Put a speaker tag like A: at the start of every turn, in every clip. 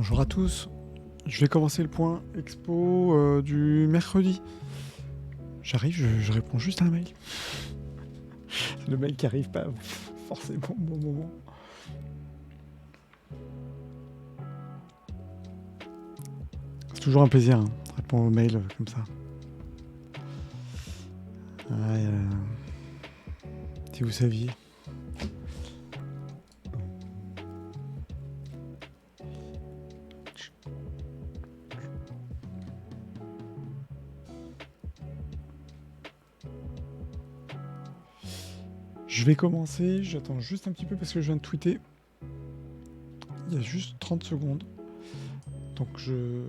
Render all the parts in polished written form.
A: Bonjour à tous, je vais commencer le point expo du mercredi. J'arrive, je réponds juste à un mail. C'est le mail qui arrive pas forcément au bon moment. C'est toujours un plaisir de répondre aux mails comme ça. Ouais, si vous saviez. Je vais commencer, j'attends juste un petit peu parce que je viens de tweeter. Il y a juste 30 secondes. Donc je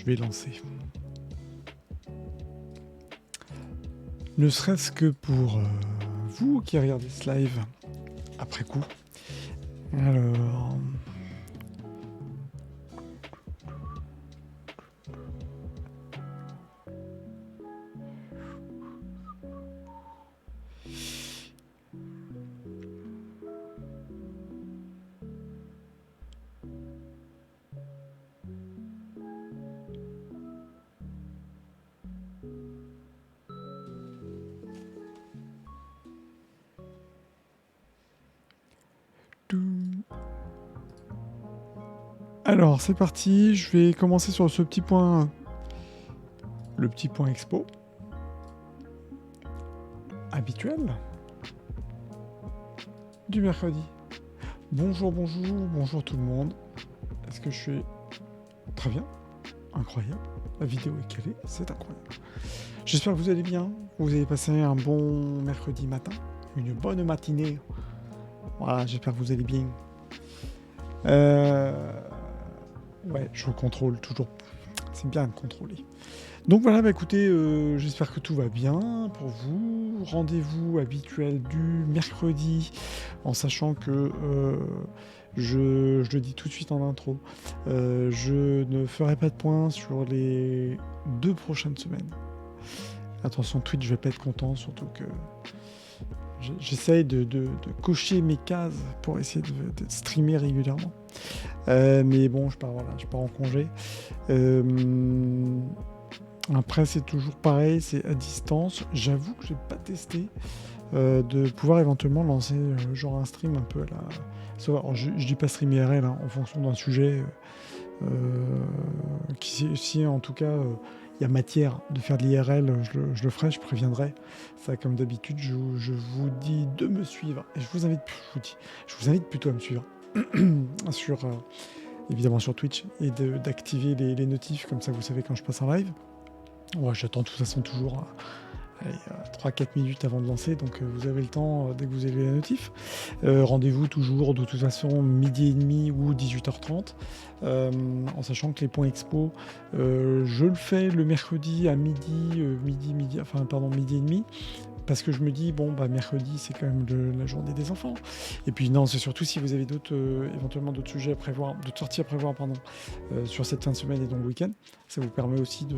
A: vais lancer. Ne serait-ce que pour vous qui regardez ce live après coup. Alors... Alors, c'est parti, je vais commencer sur ce petit point, le petit point expo habituel du mercredi. Bonjour, bonjour tout le monde. Est-ce que je suis très bien? Incroyable. La vidéo est calée, c'est incroyable. J'espère que vous allez bien, vous avez passé un bon mercredi matin, une bonne matinée. Voilà, j'espère que vous allez bien. Ouais, je contrôle toujours. C'est bien de contrôler. Donc voilà, bah écoutez, j'espère que tout va bien pour vous. Rendez-vous habituel du mercredi, en sachant que je le dis tout de suite en intro, je ne ferai pas de point sur les 2 prochaines semaines. Attention, Twitch, je vais pas être content, surtout que j'essaye de cocher mes cases pour essayer de streamer régulièrement. Mais bon, je pars en congé. Après, c'est toujours pareil, c'est à distance. J'avoue que j'ai pas testé de pouvoir éventuellement lancer genre un stream un peu à la... Alors, je dis pas stream IRL en fonction d'un sujet si en tout cas il y a matière de faire de l'IRL, je le ferai, je préviendrai. Ça, comme d'habitude, je vous dis de me suivre. Et je vous invite plutôt à me suivre sur évidemment sur Twitch et d'activer les notifs, comme ça vous savez quand je passe en live. Ouais, j'attends de toute façon toujours 3-4 minutes avant de lancer, donc vous avez le temps dès que vous avez la notif. Rendez-vous toujours de toute façon midi et demi ou 18h30, en sachant que les points expo, je le fais le mercredi à midi et demi, parce que je me dis, bon, bah, mercredi, c'est quand même la journée des enfants. Et puis, non, c'est surtout si vous avez éventuellement d'autres sujets à prévoir, d'autres sorties à prévoir, sur cette fin de semaine et donc le week-end. Ça vous permet aussi de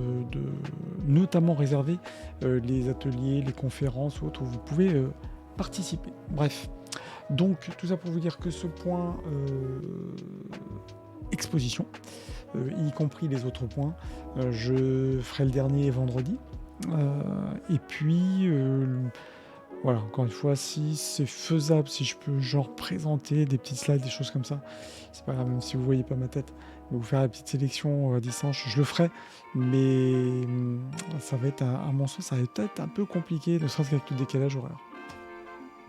A: notamment réserver les ateliers, les conférences ou autres où vous pouvez participer. Bref. Donc, tout ça pour vous dire que ce point exposition, y compris les autres points, je ferai le dernier vendredi. Et puis, voilà, encore une fois, si c'est faisable, si je peux genre présenter des petites slides, des choses comme ça, c'est pas grave, même si vous voyez pas ma tête, mais vous faire la petite sélection à distance, je le ferai, mais ça va être, à mon sens, ça va être un peu compliqué, ne serait-ce qu'avec le décalage horaire.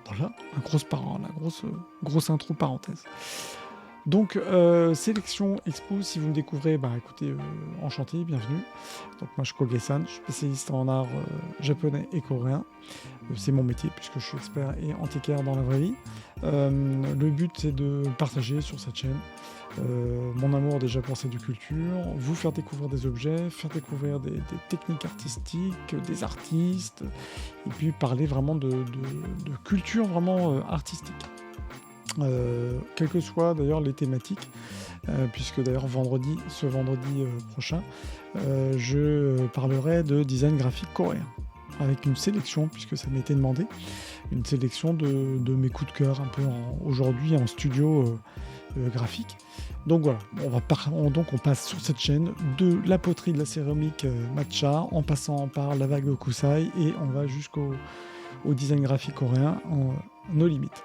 A: Voilà, la grosse intro parenthèse. Donc, sélection expo, si vous me découvrez, bah écoutez, enchanté, bienvenue. Donc moi je suis Koge-san, je suis spécialiste en art japonais et coréen. C'est mon métier puisque je suis expert et antiquaire dans la vraie vie. Le but c'est de partager sur cette chaîne mon amour déjà pour cette culture, vous faire découvrir des objets, faire découvrir des techniques artistiques, des artistes, et puis parler vraiment de culture vraiment artistique. Quelles que soient d'ailleurs les thématiques, puisque d'ailleurs ce vendredi prochain, je parlerai de design graphique coréen, avec une sélection, puisque ça m'était demandé, une sélection de mes coups de cœur un peu aujourd'hui en studio graphique. Donc voilà, on passe sur cette chaîne de la poterie, de la céramique matcha, en passant par la vague Okusai, et on va jusqu'au design graphique coréen en nos limites.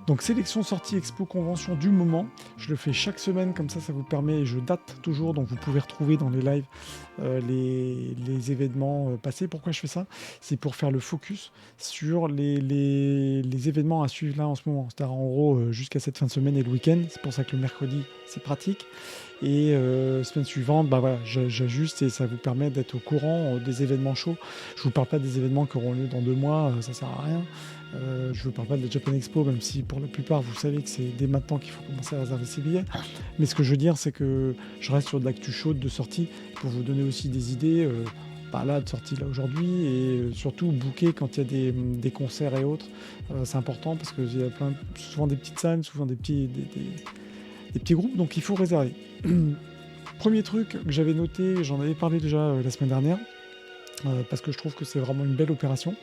A: Donc sélection, sortie, expo, convention du moment. Je le fais chaque semaine, comme ça vous permet, et je date toujours, donc vous pouvez retrouver dans les lives les événements passés. Pourquoi je fais ça? C'est pour faire le focus sur les événements à suivre là en ce moment. C'est-à-dire en gros jusqu'à cette fin de semaine et le week-end. C'est pour ça que le mercredi c'est pratique. Et semaine suivante, bah voilà, j'ajuste et ça vous permet d'être au courant des événements chauds. Je vous parle pas des événements qui auront lieu dans 2 mois, ça sert à rien. Je ne vous parle pas de la Japan Expo, même si pour la plupart vous savez que c'est dès maintenant qu'il faut commencer à réserver ses billets. Mais ce que je veux dire, c'est que je reste sur de l'actu chaude de sortie pour vous donner aussi des idées. Là, de sortie là aujourd'hui, et surtout booker quand il y a des concerts et autres. C'est important parce qu'il y a souvent des petites salles, souvent des petits groupes, donc il faut réserver. Premier truc que j'avais noté, j'en avais parlé déjà la semaine dernière, parce que je trouve que c'est vraiment une belle opération,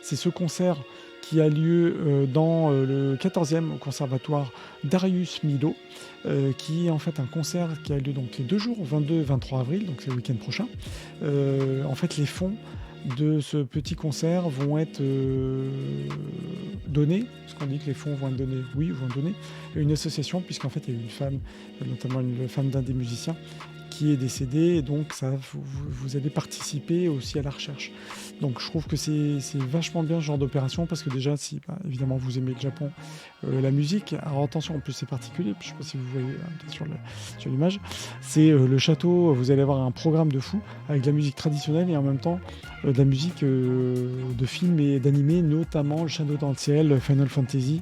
A: c'est ce concert qui a lieu dans le 14e au conservatoire Darius Milhaud, qui est en fait un concert qui a lieu donc les 2 jours, 22 et 23 avril, donc c'est le week-end prochain. En fait, les fonds de ce petit concert vont être donnés, parce qu'on dit que les fonds vont être donnés, oui, vont être donnés, à une association, puisqu'en fait il y a eu une femme, notamment une femme d'un des musiciens, qui est décédé, et donc ça, vous allez participer aussi à la recherche. Donc je trouve que c'est vachement bien ce genre d'opération, parce que déjà, si évidemment vous aimez le Japon, la musique, alors attention, en plus c'est particulier, puis je ne sais pas si vous voyez sur l'image, c'est le château, vous allez avoir un programme de fou, avec de la musique traditionnelle et en même temps de la musique de films et d'animés, notamment Le Château dans le ciel, Final Fantasy,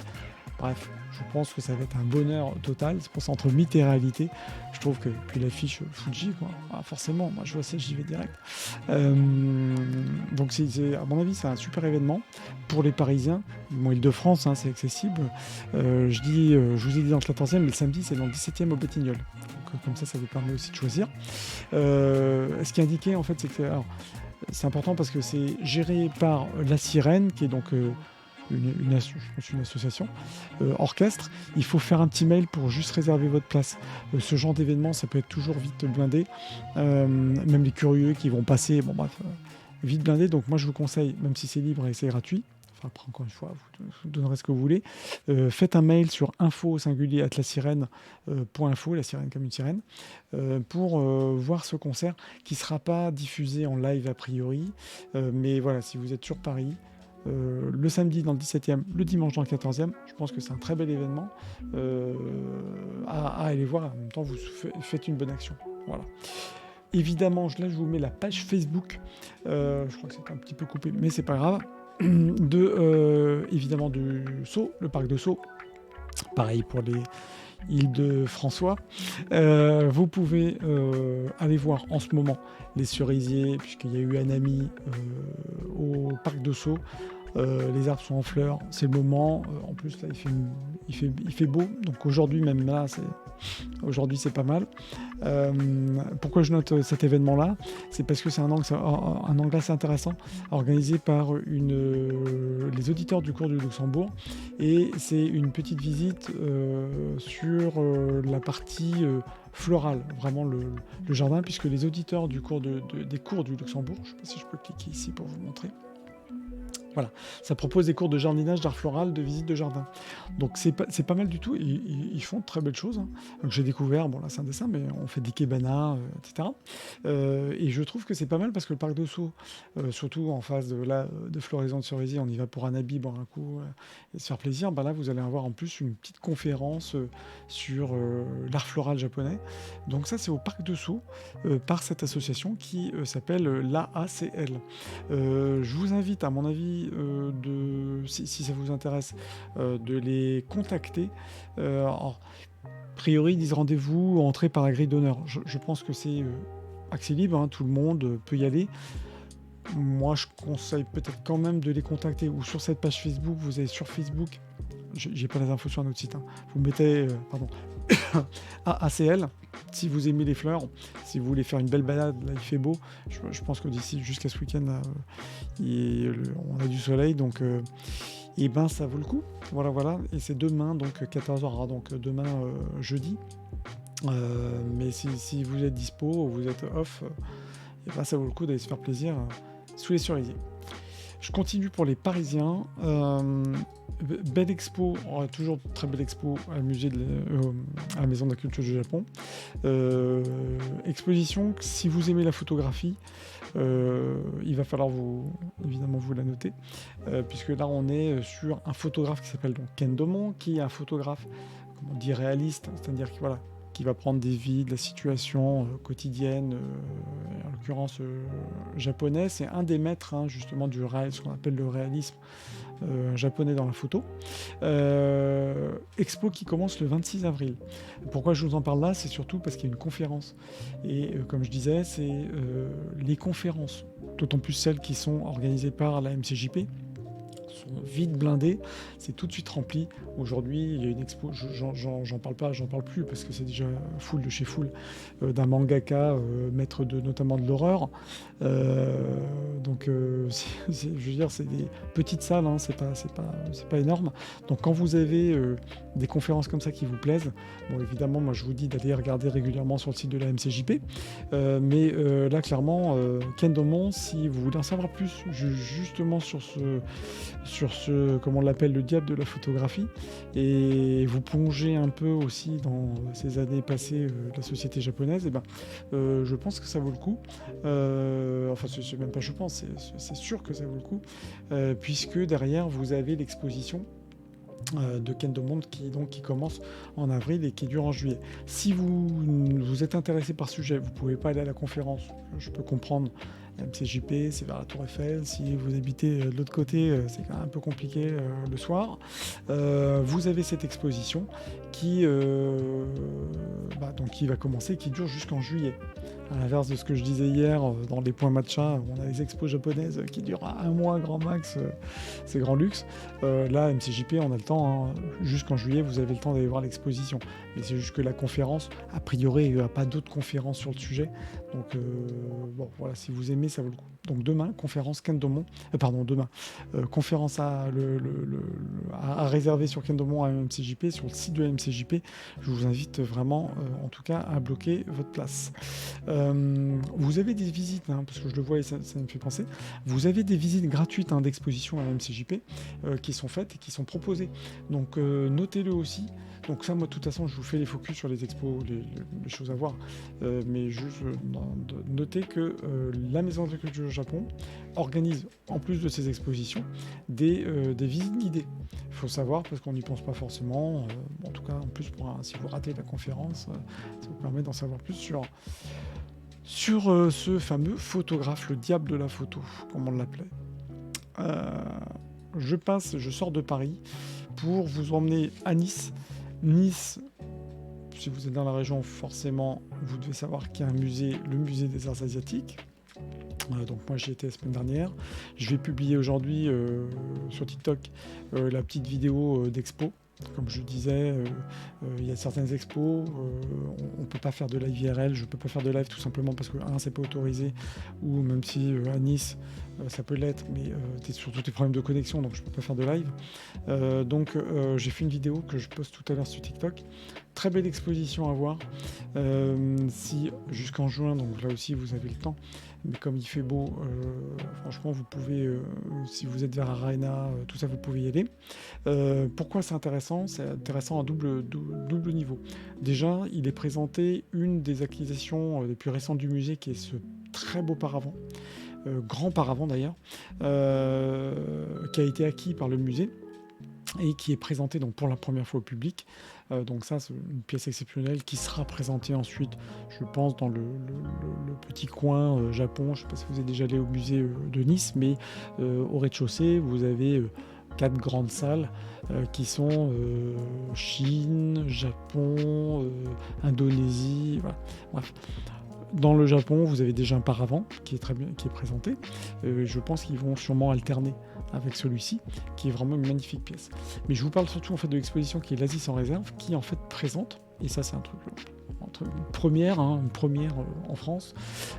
A: bref. Je pense que ça va être un bonheur total. C'est pour ça, entre mythe et réalité, je trouve que... Puis l'affiche Fuji, quoi. Ah, forcément, moi je vois ça, j'y vais direct. Donc à mon avis, c'est un super événement pour les Parisiens. Bon, Île-de-France, c'est accessible. Je vous ai dit dans le 14e, mais le samedi, c'est dans le 17e au Batignolles. Donc comme ça vous permet aussi de choisir. Ce qui est indiqué, en fait, c'est que... Alors, c'est important parce que c'est géré par La Sirène, qui est donc... une association orchestre. Il faut faire un petit mail pour juste réserver votre place. Ce genre d'événement, ça peut être toujours vite blindé. Même les curieux qui vont passer, vite blindé. Donc moi, je vous conseille, même si c'est libre et c'est gratuit, enfin après encore une fois, vous donnerez ce que vous voulez, faites un mail sur info@lasirène.info, la sirène comme une sirène, pour voir ce concert qui sera pas diffusé en live a priori, mais voilà, si vous êtes sur Paris, le samedi dans le 17e, le dimanche dans le 14e, je pense que c'est un très bel événement à aller voir. En même temps, vous faites une bonne action. Voilà. Évidemment, là, je vous mets la page Facebook. Je crois que c'est un petit peu coupé, mais c'est pas grave. Évidemment, du Sceaux, le parc de Sceaux. Pareil pour les îles de François. Vous pouvez aller voir en ce moment les cerisiers, puisqu'il y a eu un ami au parc de Sceaux. Les arbres sont en fleurs, c'est le moment. En plus, là, il fait beau. Donc aujourd'hui, même là, aujourd'hui, c'est pas mal. Pourquoi je note cet événement-là? C'est parce que c'est un angle assez intéressant, organisé par les auditeurs du cours du Luxembourg. Et c'est une petite visite sur la partie florale, vraiment le jardin, puisque les auditeurs du cours des cours du Luxembourg, je ne sais pas si je peux cliquer ici pour vous montrer, Voilà, ça propose des cours de jardinage, d'art floral, de visite de jardin. Donc c'est pas mal du tout. Ils font de très belles choses, hein. Donc j'ai découvert, bon là c'est un dessin, mais on fait des kebanas, etc. Et je trouve que c'est pas mal parce que le parc de Sceaux, surtout en phase de floraison de cerisier, on y va pour un habit, boire un coup et se faire plaisir. Bah là, vous allez avoir en plus une petite conférence sur l'art floral japonais. Donc ça, c'est au parc de Sceaux par cette association qui s'appelle l'AACL. Je vous invite, à mon avis, si ça vous intéresse, de les contacter. Alors, a priori, ils disent rendez-vous, entrée par la grille d'honneur. Je pense que c'est accès libre, hein, tout le monde peut y aller. Moi, je conseille peut-être quand même de les contacter ou sur cette page Facebook. Vous avez sur Facebook, j'ai pas les infos sur notre site, hein. Vous mettez, pardon, AACL. Si vous aimez les fleurs, si vous voulez faire une belle balade, là il fait beau. Je pense que d'ici jusqu'à ce week-end, on a du soleil, donc et ben ça vaut le coup. Voilà, voilà. Et c'est demain, donc 14h, donc demain jeudi. Mais si vous êtes dispo, vous êtes off, et ben ça vaut le coup d'aller se faire plaisir sous les cerisiers. Je continue pour les Parisiens. Belle expo, toujours très belle expo à la Maison de la Culture du Japon. Exposition, si vous aimez la photographie, il va falloir évidemment vous la noter, puisque là on est sur un photographe qui s'appelle donc Ken Domon, qui est un photographe, comment on dit, réaliste, c'est-à-dire que voilà, qui va prendre des vies, de la situation quotidienne, en l'occurrence japonais. C'est un des maîtres, hein, justement du réalisme, ce qu'on appelle le réalisme japonais dans la photo. Expo qui commence le 26 avril. Pourquoi je vous en parle là? C'est surtout parce qu'il y a une conférence. Et comme je disais, c'est les conférences, d'autant plus celles qui sont organisées par la MCJP, sont vite blindées, c'est tout de suite rempli. Aujourd'hui, il y a une expo, j'en parle plus parce que c'est déjà full de chez full, d'un mangaka, maître notamment de l'horreur. Donc, je veux dire, c'est des petites salles, hein, c'est pas énorme. Donc, quand vous avez des conférences comme ça qui vous plaisent, bon, évidemment, moi, je vous dis d'aller regarder régulièrement sur le site de la MCJP. Mais là, clairement, Ken Domon, si vous voulez en savoir plus, justement sur ce, comment on l'appelle, le diable de la photographie, et vous plongez un peu aussi dans ces années passées de la société japonaise, et ben, je pense que ça vaut le coup. Enfin, c'est même pas je pense, c'est sûr que ça vaut le coup, puisque derrière, vous avez l'exposition de Ken Domon qui commence en avril et qui dure en juillet. Si vous êtes intéressé par ce sujet, vous ne pouvez pas aller à la conférence, je peux comprendre. MCJP, c'est vers la Tour Eiffel. Si vous habitez de l'autre côté, c'est quand même un peu compliqué le soir. Vous avez cette exposition qui va commencer, qui dure jusqu'en juillet. À l'inverse de ce que je disais hier dans les points matcha, on a les expos japonaises qui durent un mois grand max, c'est grand luxe. Là, MCJP, on a le temps, hein, jusqu'en juillet, vous avez le temps d'aller voir l'exposition. Mais c'est juste que la conférence, a priori, il n'y a pas d'autres conférences sur le sujet. Donc, bon, voilà, si vous aimez, ça vaut le coup. Donc demain, conférence Ken Domon, conférence à réserver sur Ken Domon à MCJP, sur le site de la MCJP. Je vous invite vraiment, en tout cas, à bloquer votre place. Vous avez des visites, hein, parce que je le vois et ça me fait penser, vous avez des visites gratuites, hein, d'exposition à la MCJP qui sont faites et qui sont proposées. Donc notez-le aussi. Donc ça, moi, de toute façon, je vous fais les focus sur les expos, les choses à voir. Mais juste notez que la Maison de la Culture du Japon organise, en plus de ces expositions, des visites guidées. Il faut savoir, parce qu'on n'y pense pas forcément. En tout cas, en plus, si vous ratez la conférence, ça vous permet d'en savoir plus sur ce fameux photographe, le diable de la photo, comme on l'appelait. Je sors de Paris pour vous emmener à Nice. Nice, si vous êtes dans la région, forcément, vous devez savoir qu'il y a un musée, le musée des arts asiatiques. Donc moi j'y étais la semaine dernière. Je vais publier aujourd'hui sur TikTok la petite vidéo d'expo. Comme je disais, il y a certaines expos, on ne peut pas faire de live IRL, je ne peux pas faire de live tout simplement parce que, c'est pas autorisé, ou même si à Nice, ça peut l'être, mais surtout des problèmes de connexion, donc je ne peux pas faire de live. Donc j'ai fait une vidéo que je poste tout à l'heure sur TikTok. Très belle exposition à voir. Jusqu'en juin, donc là aussi vous avez le temps. Mais comme il fait beau, franchement, vous pouvez, si vous êtes vers Arena, tout ça, vous pouvez y aller. Pourquoi c'est intéressant? C'est intéressant à double niveau. Déjà, il est présenté une des acquisitions les plus récentes du musée, qui est ce très beau paravent, grand paravent d'ailleurs, qui a été acquis par le musée et qui est présenté donc pour la première fois au public. Donc ça, c'est une pièce exceptionnelle qui sera présentée ensuite, je pense, dans le petit coin Japon. Je ne sais pas si vous êtes déjà allé au musée de Nice, mais au rez-de-chaussée, vous avez 4 grandes salles qui sont Chine, Japon, Indonésie, voilà. Bref. Dans le Japon, vous avez déjà un paravent qui est très bien, qui est présenté. Je pense qu'ils vont sûrement alterner avec celui-ci, qui est vraiment une magnifique pièce. Mais je vous parle surtout en fait de l'exposition qui est l'Asie sans réserve, qui en fait présente, et ça c'est un truc une première en France.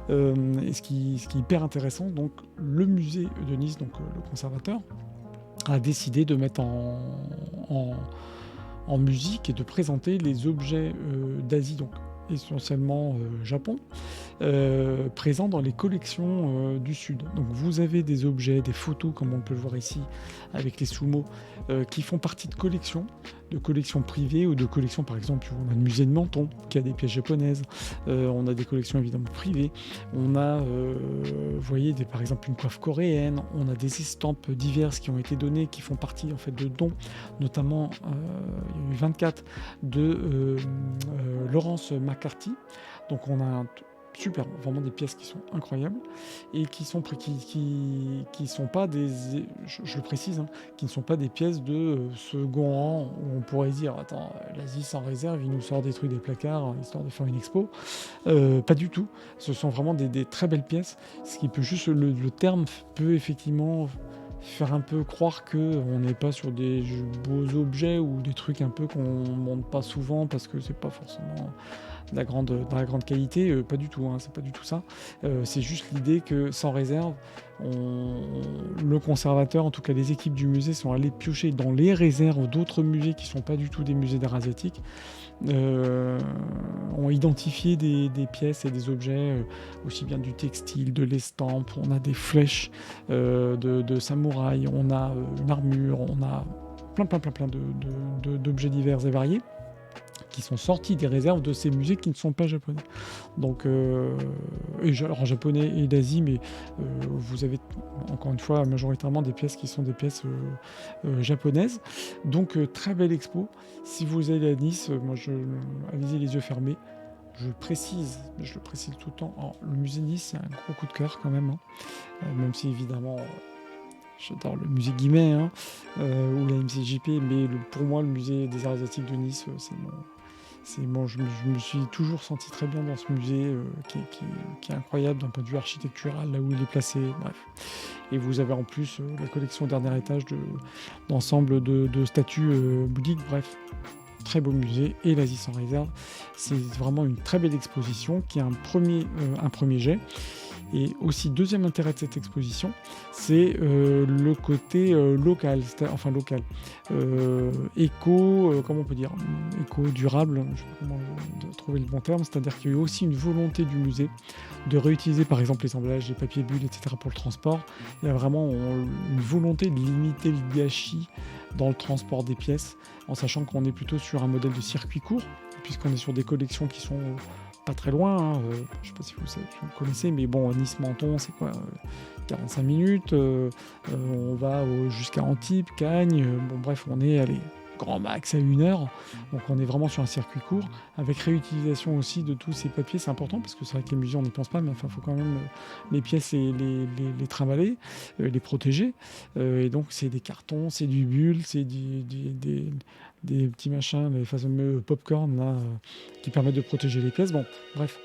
A: Et ce qui est hyper intéressant, donc le musée de Nice, donc le conservateur, a décidé de mettre en musique et de présenter les objets d'Asie, donc essentiellement Japon, présents dans les collections du Sud. Donc vous avez des objets, des photos, comme on peut le voir ici avec les sumo, qui font partie de collections privées ou de collections, par exemple, on a le musée de Menton qui a des pièces japonaises, on a des collections évidemment privées, on a, vous voyez, par exemple une coiffe coréenne, on a des estampes diverses qui ont été données, qui font partie en fait de dons, notamment il y a eu 24 de Laurence McCarthy. Donc on a super, vraiment des pièces qui sont incroyables et qui sont pas des, je le précise, hein, qui ne sont pas des pièces de second rang où on pourrait dire attends, l'Asie sans réserve, il nous sort des trucs des placards histoire de faire une expo. Pas du tout, ce sont vraiment des très belles pièces, ce qui peut juste, le terme peut effectivement faire un peu croire qu'on n'est pas sur des beaux objets ou des trucs un peu qu'on ne montre pas souvent parce que c'est pas forcément de la grande qualité, pas du tout, hein, c'est pas du tout ça. C'est juste l'idée que sans réserve, le conservateur, en tout cas les équipes du musée, sont allées piocher dans les réserves d'autres musées qui ne sont pas du tout des musées d'art asiatique, ont identifié des pièces et des objets, aussi bien du textile, de l'estampe, on a des flèches de samouraï, on a une armure, on a plein d'objets divers et variés qui sont sortis des réserves de ces musées qui ne sont pas japonais. Donc, alors en japonais et d'Asie, mais vous avez encore une fois majoritairement des pièces qui sont des pièces japonaises. Donc très belle expo. Si vous allez à Nice, allez-y les yeux fermés. Je le précise tout le temps. Alors, le musée de Nice, c'est un gros coup de cœur quand même, hein. Même si évidemment j'adore le musée Guimet, hein, ou la MCJP, mais pour moi le musée des arts asiatiques de Nice, je me suis toujours senti très bien dans ce musée qui est incroyable d'un point de vue architectural, là où il est placé, bref. Et vous avez en plus la collection dernier étage d'ensemble de statues bouddhiques, bref. Très beau musée, et l'Asie sans réserve. C'est vraiment une très belle exposition qui a un premier jet. Et aussi, deuxième intérêt de cette exposition, c'est le côté local, comment on peut dire, éco-durable, je ne sais pas comment trouver le bon terme, c'est-à-dire qu'il y a eu aussi une volonté du musée de réutiliser par exemple les emballages, les papiers bulles, etc. pour le transport. Il y a vraiment une volonté de limiter le gâchis dans le transport des pièces, en sachant qu'on est plutôt sur un modèle de circuit court, puisqu'on est sur des collections qui sont pas très loin, hein. Je ne sais pas si vous connaissez, mais bon, Nice-Menton, c'est quoi, 45 minutes, on va jusqu'à Antibes, Cagnes, bon bref, on est allé grand max à 1 heure, donc on est vraiment sur un circuit court, avec réutilisation aussi de tous ces papiers, c'est important, parce que c'est vrai que les musées on n'y pense pas, mais enfin il faut quand même les pièces et les trimballer, les protéger, et donc c'est des cartons, c'est du bulle, c'est des petits machins, les fameux popcorn là, qui permettent de protéger les pièces. Bon, bref,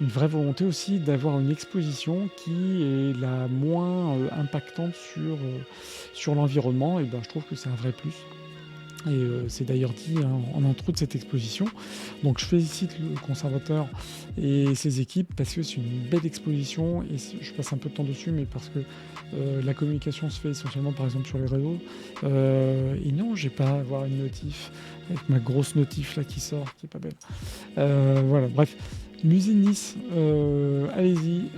A: une vraie volonté aussi d'avoir une exposition qui est la moins impactante sur l'environnement, et ben, je trouve que c'est un vrai plus. Et c'est d'ailleurs dit en intro de cette exposition. Donc je félicite le conservateur et ses équipes parce que c'est une belle exposition, et je passe un peu de temps dessus, mais parce que la communication se fait essentiellement par exemple sur les réseaux. Et non, j'ai pas à avoir une notif avec ma grosse notif là qui sort, qui est pas belle. Voilà, bref. Musée de Nice, allez-y,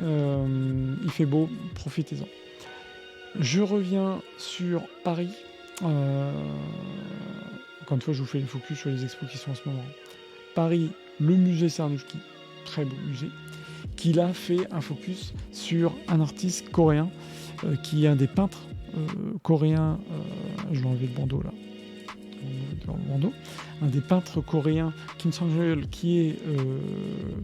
A: il fait beau, profitez-en. Je reviens sur Paris. Euh, Encore une fois, je vous fais le focus sur les expos qui sont en ce moment. Paris, le musée Cernuschi, très beau musée, qui a fait un focus sur un artiste coréen qui est un des peintres coréens. Je vais enlever le bandeau là. Le bandeau. Un des peintres coréens, Kim Sang-jeol, qui est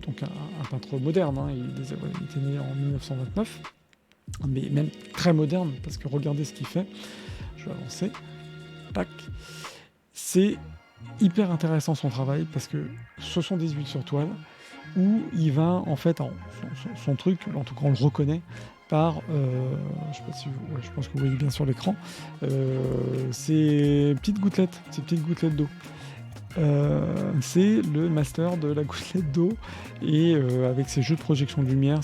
A: donc un peintre moderne. Hein, il était né en 1929, mais même très moderne, parce que regardez ce qu'il fait. Je vais avancer. Tac. C'est hyper intéressant son travail, parce que ce sont des huiles sur toile, où il va, en fait, son truc, en tout cas on le reconnaît, par, je sais pas si je pense que vous voyez bien sur l'écran, ces petites gouttelettes d'eau. C'est le master de la gouttelette d'eau, et avec ses jeux de projection de lumière,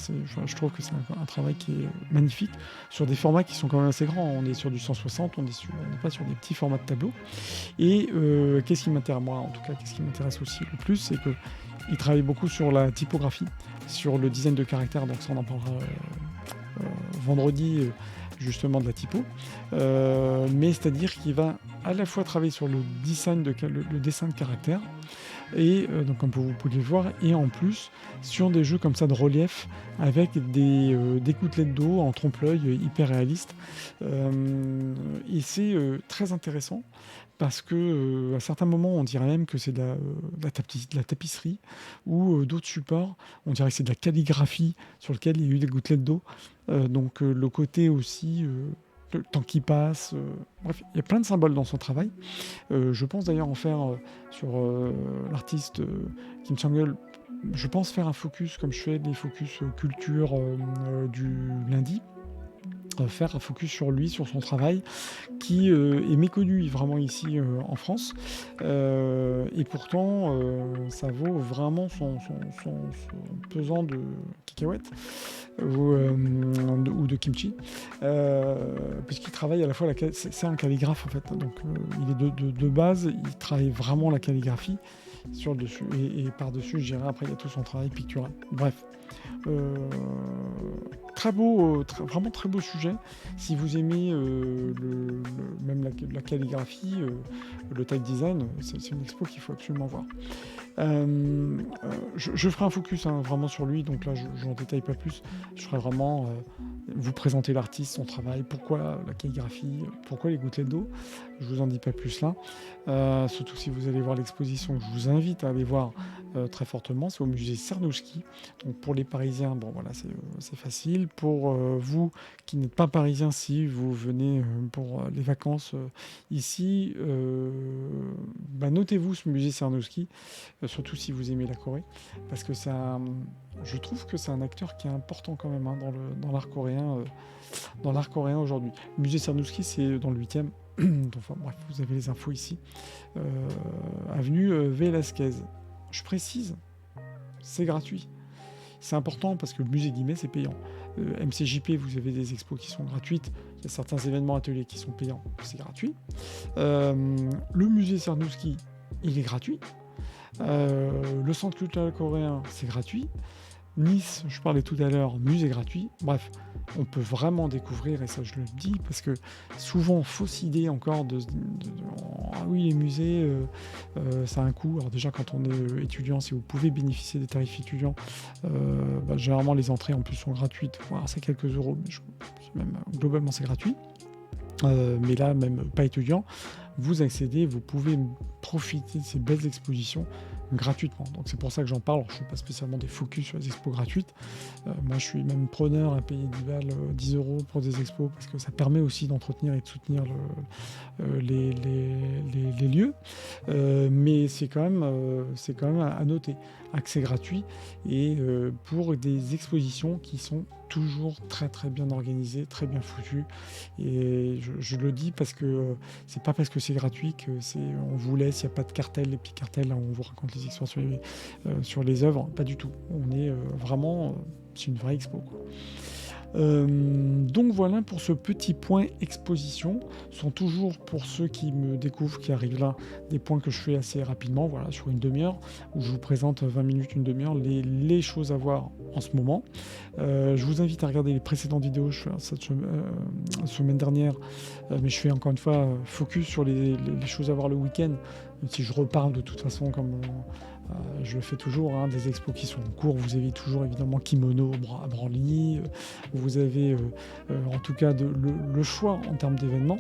A: je trouve que c'est un travail qui est magnifique, sur des formats qui sont quand même assez grands. On est sur du 160, on n'est pas sur des petits formats de tableau. Et qu'est-ce qui m'intéresse, moi en tout cas, qu'est-ce qui m'intéresse aussi le plus, c'est qu'il travaille beaucoup sur la typographie, sur le design de caractères, donc ça on en parlera vendredi, justement, de la typo, mais c'est-à-dire qu'il va à la fois travailler sur le dessin de caractères, et donc comme vous pouvez le voir, et en plus sur des jeux comme ça de relief, avec des gouttelettes d'eau en trompe-l'œil hyper réalistes, et c'est très intéressant, parce que à certains moments on dirait même que c'est de la tapisserie, ou d'autres supports on dirait que c'est de la calligraphie sur lequel il y a eu des gouttelettes d'eau. Donc le côté aussi, le temps qui passe, bref, il y a plein de symboles dans son travail. Je pense d'ailleurs en faire sur l'artiste Kim Sang-jeol. Je pense faire un focus, comme je fais des focus culture du lundi, faire un focus sur lui, sur son travail, qui est méconnu vraiment ici en France, et pourtant ça vaut vraiment son pesant de cacahuètes, ou de kimchi, puisqu'il travaille à la fois c'est un calligraphe en fait, donc il est de base, il travaille vraiment la calligraphie sur le dessus, et par-dessus, je dirais, après il y a tout son travail pictural. Bref, très beau, vraiment très beau sujet. Si vous aimez même la calligraphie, le type design, c'est une expo qu'il faut absolument voir. Je ferai un focus vraiment sur lui, donc là je n'en détaille pas plus. Je ferai vraiment vous présenter l'artiste, son travail, pourquoi la calligraphie, pourquoi les gouttelettes d'eau. Je vous en dis pas plus là. Surtout si vous allez voir l'exposition, je vous invite à aller voir très fortement. C'est au musée Cernuschi. Donc pour les Parisiens, bon voilà, c'est facile. Pour vous qui n'êtes pas Parisiens, si vous venez pour les vacances ici, notez-vous ce musée Cernuschi, surtout si vous aimez la Corée, parce que je trouve que c'est un acteur qui est important quand même, hein, dans l'art coréen, aujourd'hui. Le musée Cernuschi, c'est dans le 8e. Enfin bref, vous avez les infos ici. Avenue Velasquez. Je précise, c'est gratuit. C'est important parce que le musée Guimet, c'est payant. MCJP, vous avez des expos qui sont gratuites. Il y a certains événements ateliers qui sont payants. C'est gratuit. Le musée Cernuschi, il est gratuit. Le centre culturel coréen, c'est gratuit. Nice, je parlais tout à l'heure, musée gratuit. Bref, on peut vraiment découvrir, et ça je le dis, parce que souvent, fausse idée encore ah oui, les musées, ça a un coût. Alors déjà, quand on est étudiant, si vous pouvez bénéficier des tarifs étudiants, généralement les entrées en plus sont gratuites. Voilà, c'est quelques euros, mais même globalement c'est gratuit. Mais là, même pas étudiant, vous accédez, vous pouvez profiter de ces belles expositions gratuitement. Donc c'est pour ça que j'en parle. Je ne fais pas spécialement des focus sur les expos gratuites. Moi, je suis même preneur à payer 10 € pour des expos, parce que ça permet aussi d'entretenir et de soutenir les lieux. Mais c'est quand même à noter. Accès gratuit, et pour des expositions qui sont toujours très très bien organisées, très bien foutues. Et je le dis parce que c'est pas parce que c'est gratuit que on vous laisse, il n'y a pas de cartel, les petits cartels, là, où on vous raconte les histoires sur les œuvres, pas du tout. On est vraiment, c'est une vraie expo, quoi. Donc voilà pour ce petit point exposition. Ce sont toujours pour ceux qui me découvrent, qui arrivent là, des points que je fais assez rapidement, voilà, sur une demi-heure, où je vous présente 20 minutes, une demi-heure, les choses à voir en ce moment. Je vous invite à regarder les précédentes vidéos, je fais cette semaine dernière, mais je fais encore une fois focus sur les choses à voir le week-end, même si je reparle de toute façon comme je le fais toujours, hein, des expos qui sont en cours. Vous avez toujours évidemment Kimono à Branly, vous avez en tout cas le choix en termes d'événements.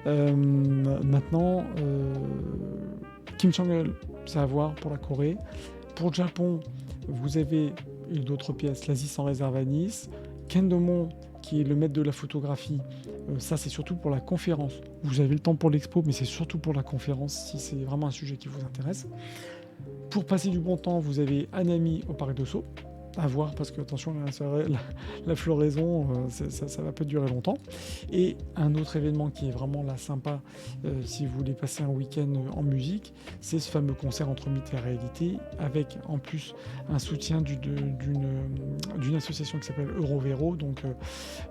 A: Maintenant, Kim Jong-il, c'est à voir pour la Corée. Pour le Japon, vous avez d'autres pièces, l'Asie sans réserve à Nice, Ken Domon, qui est le maître de la photographie, ça c'est surtout pour la conférence. Vous avez le temps pour l'expo, mais c'est surtout pour la conférence si c'est vraiment un sujet qui vous intéresse. Pour passer du bon temps, vous avez Anami au Parc de Sceaux. À voir, parce que attention, la floraison, ça va pas durer longtemps. Et un autre événement qui est vraiment là sympa, si vous voulez passer un week-end en musique, c'est ce fameux concert entre mythe et réalité, avec en plus un soutien d'une association qui s'appelle Eurovero. Donc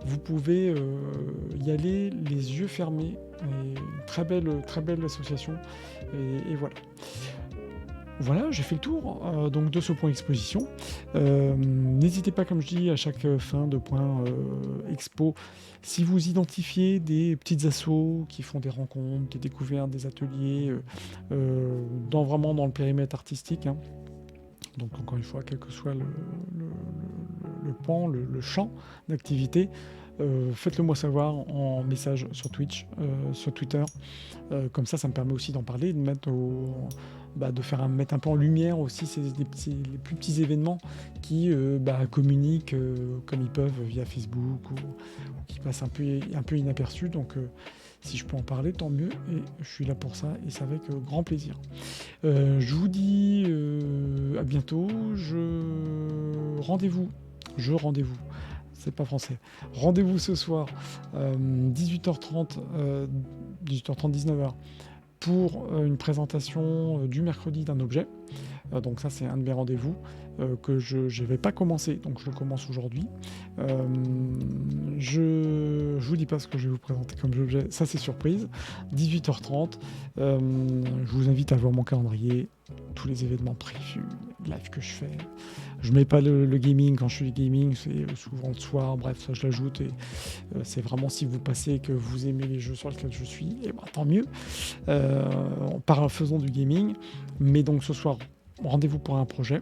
A: vous pouvez y aller les yeux fermés. Et très belle association. Et voilà. Voilà, j'ai fait le tour donc de ce point exposition. N'hésitez pas, comme je dis, à chaque fin de point expo, si vous identifiez des petites assos qui font des rencontres, des découvertes, des ateliers, vraiment dans le périmètre artistique. Hein. Donc encore une fois, quel que soit le pan, le champ d'activité, faites-le moi savoir en message sur Twitch, sur Twitter. Comme ça me permet aussi d'en parler, de mettre mettre un peu en lumière aussi les plus petits événements qui communiquent comme ils peuvent via Facebook ou qui passent un peu inaperçus. Donc si je peux en parler, tant mieux, et je suis là pour ça, et c'est avec grand plaisir. Je vous dis à bientôt. Rendez-vous, c'est pas français. Rendez-vous ce soir, 18h30, 19h, pour une présentation du mercredi d'un objet. Donc ça, c'est un de mes rendez-vous que je ne vais pas commencer, donc je le commence aujourd'hui. Je vous dis pas ce que je vais vous présenter comme objet, ça c'est surprise. 18h30, je vous invite à voir mon calendrier, tous les événements prévus, live que je fais. Je mets pas le gaming quand je suis gaming, c'est souvent le soir, bref, ça je l'ajoute, et c'est vraiment si vous passez et que vous aimez les jeux sur lesquels je suis, et tant mieux. Faisons du gaming, mais donc ce soir, rendez-vous pour un projet,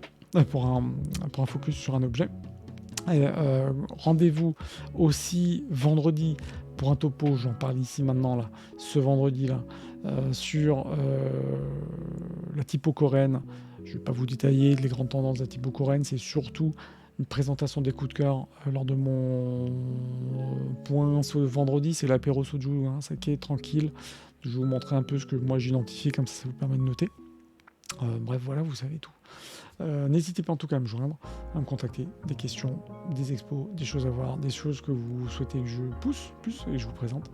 A: pour un focus sur un objet. Rendez-vous aussi vendredi pour un topo, j'en parle ici maintenant, là, ce vendredi-là, sur la typo coréenne. Je ne vais pas vous détailler les grandes tendances de la typo coréenne, c'est surtout une présentation des coups de cœur lors de mon point ce vendredi, c'est l'apéro soju, hein, saké tranquille. Je vais vous montrer un peu ce que moi j'ai identifié, comme ça vous permet de noter. Bref, voilà, vous savez tout. N'hésitez pas en tout cas à me joindre, à me contacter, des questions, des expos, des choses à voir, des choses que vous souhaitez que je pousse plus et que je vous présente.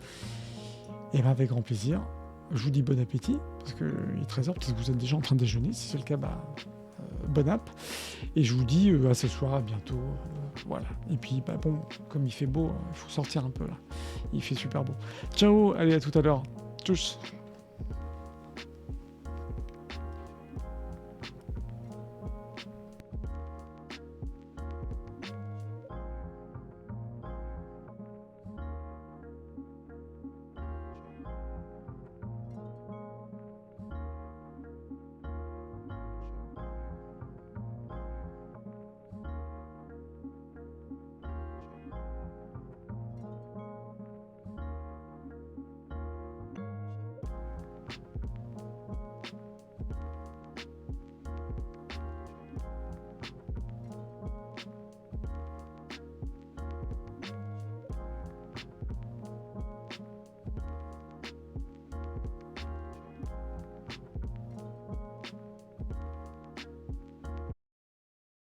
A: Et bien avec grand plaisir, je vous dis bon appétit, parce qu'il est 13h, peut-être que vous êtes déjà en train de déjeuner, si c'est le cas, bon app. Et je vous dis à ce soir, à bientôt, voilà. Et puis comme il fait beau, il faut sortir un peu là, il fait super beau. Ciao, allez à tout à l'heure, tchuss.